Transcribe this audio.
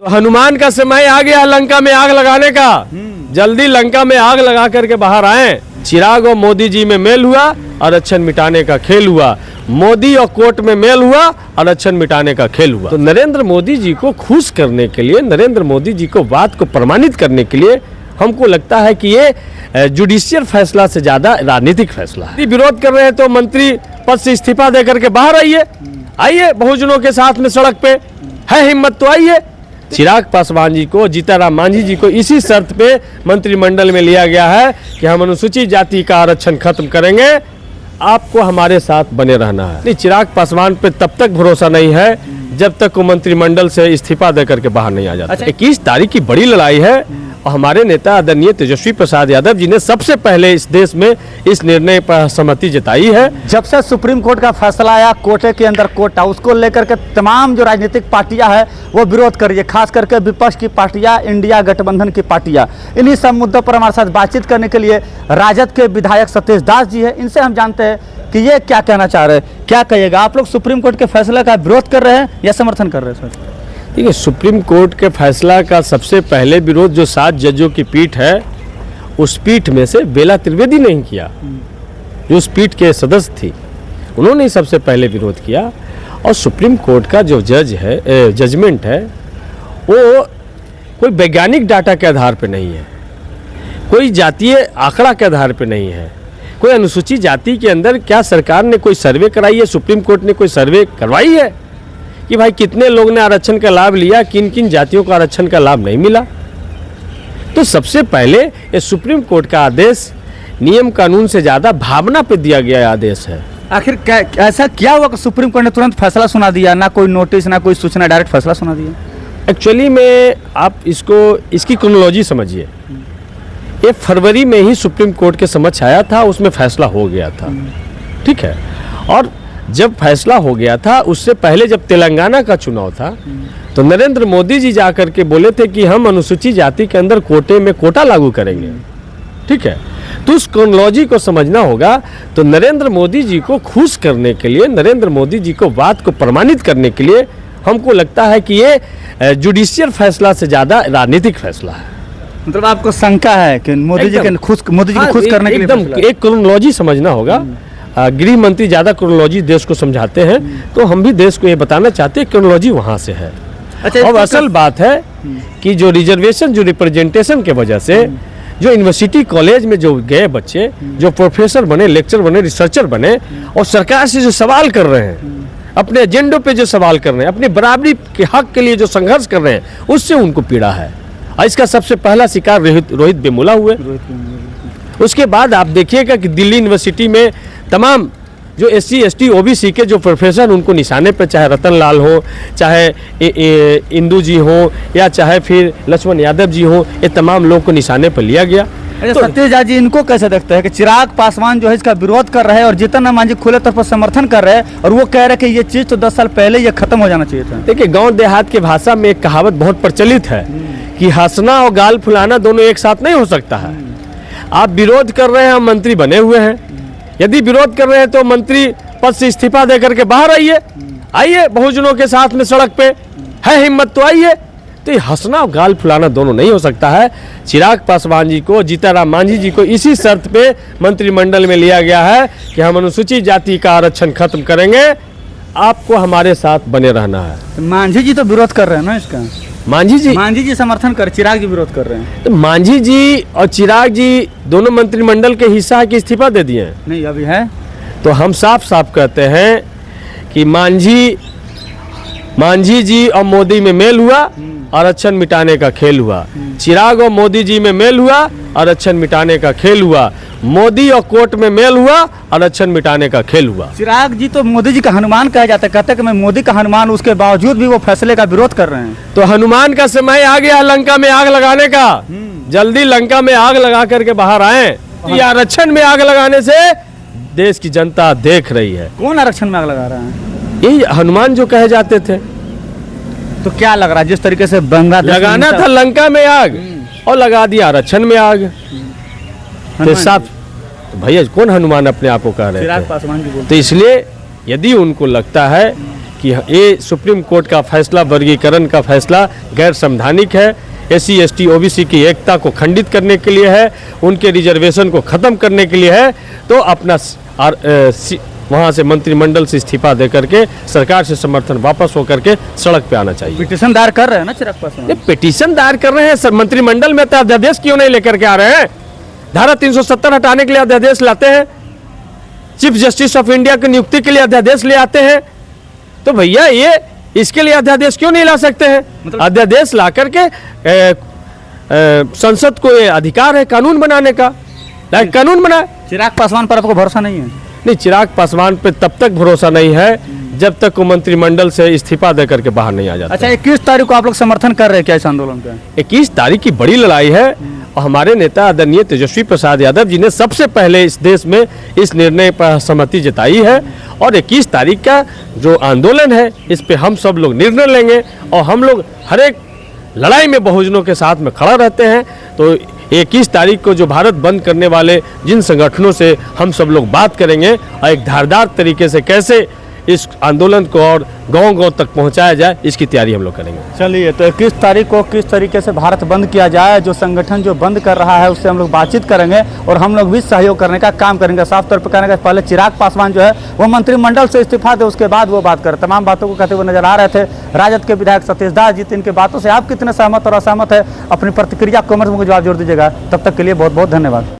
तो हनुमान का समय आ गया लंका में आग लगाने का। जल्दी लंका में आग लगा करके बाहर आए। चिराग और मोदी जी में मेल हुआ, आरक्षण मिटाने का खेल हुआ। मोदी और कोर्ट में मेल हुआ, आरक्षण मिटाने का खेल हुआ। तो नरेंद्र मोदी जी को खुश करने के लिए, नरेंद्र मोदी जी को बात को प्रमाणित करने के लिए हमको लगता है कि ये जुडिशियल फैसला से ज्यादा राजनीतिक फैसला है। विरोध कर रहे हैं तो मंत्री पद से इस्तीफा दे करके बाहर आइए बहुजनों के साथ में सड़क पे है हिम्मत तो आइए। चिराग पासवान जी को, जीतनराम मांझी जी को इसी शर्त पे मंत्रिमंडल में लिया गया है कि हम अनुसूचित जाति का आरक्षण खत्म करेंगे, आपको हमारे साथ बने रहना है। नहीं, चिराग पासवान पे तब तक भरोसा नहीं है जब तक वो मंत्रिमंडल से इस्तीफा देकर के बाहर नहीं आ जाता। 21 तारीख की बड़ी लड़ाई है और हमारे नेता आदरणीय तेजस्वी प्रसाद यादव जी ने सबसे पहले इस देश में इस निर्णय पर सहमति जताई है। जब से सुप्रीम कोर्ट का फैसला आया, कोटे के अंदर कोटा, उसको लेकर के तमाम जो राजनीतिक पार्टियां हैं वो विरोध कर रही है, खास करके विपक्ष की पार्टियां, इंडिया गठबंधन की पार्टियां। इन्हीं सब मुद्दों पर हमारे साथ बातचीत करने के लिए राजद के विधायक सतीश दास जी है। इनसे हम जानते हैं कि ये क्या कहना चाह रहे हैं। क्या कहिएगा, आप लोग सुप्रीम कोर्ट के फैसले का विरोध कर रहे हैं या समर्थन कर रहे हैं? सर देखिए, सुप्रीम कोर्ट के फैसला का सबसे पहले विरोध जो 7 जजों की पीठ है, उस पीठ में से बेला त्रिवेदी नहीं किया, जो उस पीठ के सदस्य थी, उन्होंने ही सबसे पहले विरोध किया। और सुप्रीम कोर्ट का जो जजमेंट है वो कोई वैज्ञानिक डाटा के आधार पर नहीं है, कोई जातीय आंकड़ा के आधार पर नहीं है, कोई अनुसूचित जाति के अंदर क्या सरकार ने कोई सर्वे कराई है, सुप्रीम कोर्ट ने कोई सर्वे करवाई है कि भाई कितने लोग ने आरक्षण का लाभ लिया, किन किन जातियों को आरक्षण का लाभ नहीं मिला। तो सबसे पहले ये सुप्रीम कोर्ट का आदेश नियम कानून से ज्यादा भावना पे दिया गया आदेश है। आखिर ऐसा क्या हुआ कि सुप्रीम कोर्ट ने तुरंत फैसला सुना दिया, ना कोई नोटिस ना कोई सूचना, डायरेक्ट फैसला सुना दिया? एक्चुअली में आप इसकी क्रोनोलॉजी समझिए। ये फरवरी में ही सुप्रीम कोर्ट के समक्ष आया था, उसमें फैसला हो गया था, ठीक है। और जब फैसला हो गया था, उससे पहले जब तेलंगाना का चुनाव था तो नरेंद्र मोदी जी जाकर के बोले थे कि हम अनुसूचित जाति के अंदर कोटे में कोटा लागू करेंगे, ठीक है। तो उस क्रोनोलॉजी को समझना होगा। तो नरेंद्र मोदी जी को खुश करने के लिए, नरेंद्र मोदी जी को बात को प्रमाणित करने के लिए हमको लगता है कि ये जुडिशियल फैसला से ज्यादा राजनीतिक फैसला है। मतलब आपको शंका है कि मोदी जी को खुश करने के लिए एकदम एक क्रोनोलॉजी समझना होगा। गृह मंत्री ज्यादा क्रोनोलॉजी देश को समझाते हैं, तो हम भी देश को ये बताना चाहते हैं क्रोनोलॉजी वहां से है। अच्छा, और असल बात है कि जो रिजर्वेशन, जो रिप्रेजेंटेशन के वजह से जो यूनिवर्सिटी कॉलेज में जो गए बच्चे, जो प्रोफेसर बने, लेक्चर बने, रिसर्चर बने और सरकार से जो सवाल कर रहे हैं, अपने एजेंडों पे जो सवाल कर रहे हैं, अपनी बराबरी के हक के लिए जो संघर्ष कर रहे हैं, उससे उनको पीड़ा है। और इसका सबसे पहला शिकार रोहित वेमुला हुए। उसके बाद आप देखिएगा कि दिल्ली यूनिवर्सिटी में तमाम जो SC ST OBC के जो प्रोफेसर, उनको निशाने पे, चाहे रतन लाल हो, चाहे इंदू जी हो, या चाहे फिर लक्ष्मण यादव जी हो, ये तमाम लोग को निशाने पर लिया गया। तो सतीश जी, इनको कैसे देखते हैं कि चिराग पासवान जो है इसका विरोध कर रहे हैं और जीतनराम मांझी खुले तौर पर समर्थन कर रहे हैं, और वो कह रहे हैं कि ये चीज तो 10 साल पहले ये खत्म हो जाना चाहिए था? देखिए, गाँव देहात की भाषा में एक कहावत बहुत प्रचलित है कि हंसना और गाल फुलाना दोनों एक साथ नहीं हो सकता है। आप विरोध कर रहे हैं, हम मंत्री बने हुए हैं। यदि विरोध कर रहे हैं तो मंत्री पद से इस्तीफा दे करके बाहर आइए बहुजनों के साथ में सड़क पे है हिम्मत तो आइए। तो ये हंसना और गाल फुलाना दोनों नहीं हो सकता है। चिराग पासवान जी को, जीतनराम मांझी जी को इसी शर्त पे मंत्रिमंडल में लिया गया है कि हम अनुसूचित जाति का आरक्षण खत्म करेंगे, आपको हमारे साथ बने रहना है। मांझी जी तो विरोध कर रहे हैं ना इसका? मांझी जी समर्थन कर, चिराग जी विरोध कर रहे हैं। तो मांझी जी और चिराग जी दोनों मंत्रिमंडल के हिस्सा है कि इस्तीफा दे दिए हैं? नहीं, अभी है। तो हम साफ साफ कहते हैं कि मांझी जी और मोदी में मेल हुआ, आरक्षण मिटाने का खेल हुआ। चिराग और मोदी जी में मेल हुआ, आरक्षण मिटाने का खेल हुआ। मोदी और कोर्ट में मेल हुआ, आरक्षण मिटाने का खेल हुआ। चिराग जी तो मोदी जी का हनुमान कहा जाता है, कहते हैं कि मैं मोदी का हनुमान, उसके बावजूद भी वो फैसले का विरोध कर रहे हैं। तो हनुमान का समय आ गया लंका में आग लगाने का। जल्दी लंका में आग लगा करके बाहर आए। ये आरक्षण में आग लगाने से देश की जनता देख रही है। कौन आरक्षण में आग लगा रहा है? यही हनुमान जो कहे जाते थे। तो क्या लग रहा है, जिस तरीके से बांग्लादेश लगाना था लंका में आग और लगा दिया आरक्षण में आग। तो साफ भैया, कौन हनुमान अपने आप को कह रहे थे? चिराग पासवान जी बोलते। तो इसलिए यदि उनको लगता है कि कि ये सुप्रीम कोर्ट का फैसला, वर्गीकरण का फैसला गैर संवैधानिक है, SC ST OBC की एकता को खंडित करने के लिए है, उनके रिजर्वेशन को ख़त्म करने के लिए है, तो अपना वहाँ से मंत्रिमंडल से इस्तीफा दे करके सरकार से समर्थन वापस होकर के सड़क पे आना चाहिए। पिटीशन दायर कर रहे हैं ना चिराग पासवान? ये पिटीशन दायर कर रहे हैं सर, मंत्रिमंडल में तो अध्यादेश क्यों नहीं लेकर के आ रहे हैं? धारा 370 हटाने के लिए अध्यादेश लाते हैं, चीफ जस्टिस ऑफ इंडिया की नियुक्ति के लिए अध्यादेश ले आते हैं, तो भैया ये इसके लिए अध्यादेश क्यों नहीं ला सकते हैं? अध्यादेश ला करके संसद को ये अधिकार है कानून बनाने का, कानून बनाए। चिराग पासवान पर आपको भरोसा नहीं है? नहीं, चिराग पासवान पे तब तक भरोसा नहीं है जब तक वो मंत्रिमंडल से इस्तीफा दे करके बाहर नहीं आ जाता। अच्छा, 21 तारीख को आप लोग समर्थन कर रहे हैं क्या इस आंदोलन का? 21 तारीख की बड़ी लड़ाई है और हमारे नेता आदरणीय तेजस्वी प्रसाद यादव जी ने सबसे पहले इस देश में इस निर्णय पर सहमति जताई है और 21 तारीख का जो आंदोलन है इस पे हम सब लोग निर्णय लेंगे और हम लोग हर एक लड़ाई में बहुजनों के साथ में खड़ा रहते हैं। तो 21 तारीख को जो भारत बंद करने वाले जिन संगठनों से हम सब लोग बात करेंगे और एक धारदार तरीके से कैसे इस आंदोलन को और गांव-गांव तक पहुंचाया जाए, इसकी तैयारी हम लोग करेंगे। चलिए, तो 21 तारीख को किस तरीके से भारत बंद किया जाए, जो संगठन जो बंद कर रहा है उससे हम लोग बातचीत करेंगे और हम लोग भी सहयोग करने का काम करेंगे। साफ तौर पर कहने का पहले चिराग पासवान जो है वो मंत्रिमंडल से इस्तीफा दे, उसके बाद वो बात करें। तमाम बातों को कहते हुए नजर आ रहे थे राजद के विधायक सतीश दास जी। इनकी बातों से आप कितने सहमत और असहमत है, अपनी प्रतिक्रिया कमेंट में जवाब जोड़ दीजिएगा। तब तक के लिए बहुत बहुत धन्यवाद।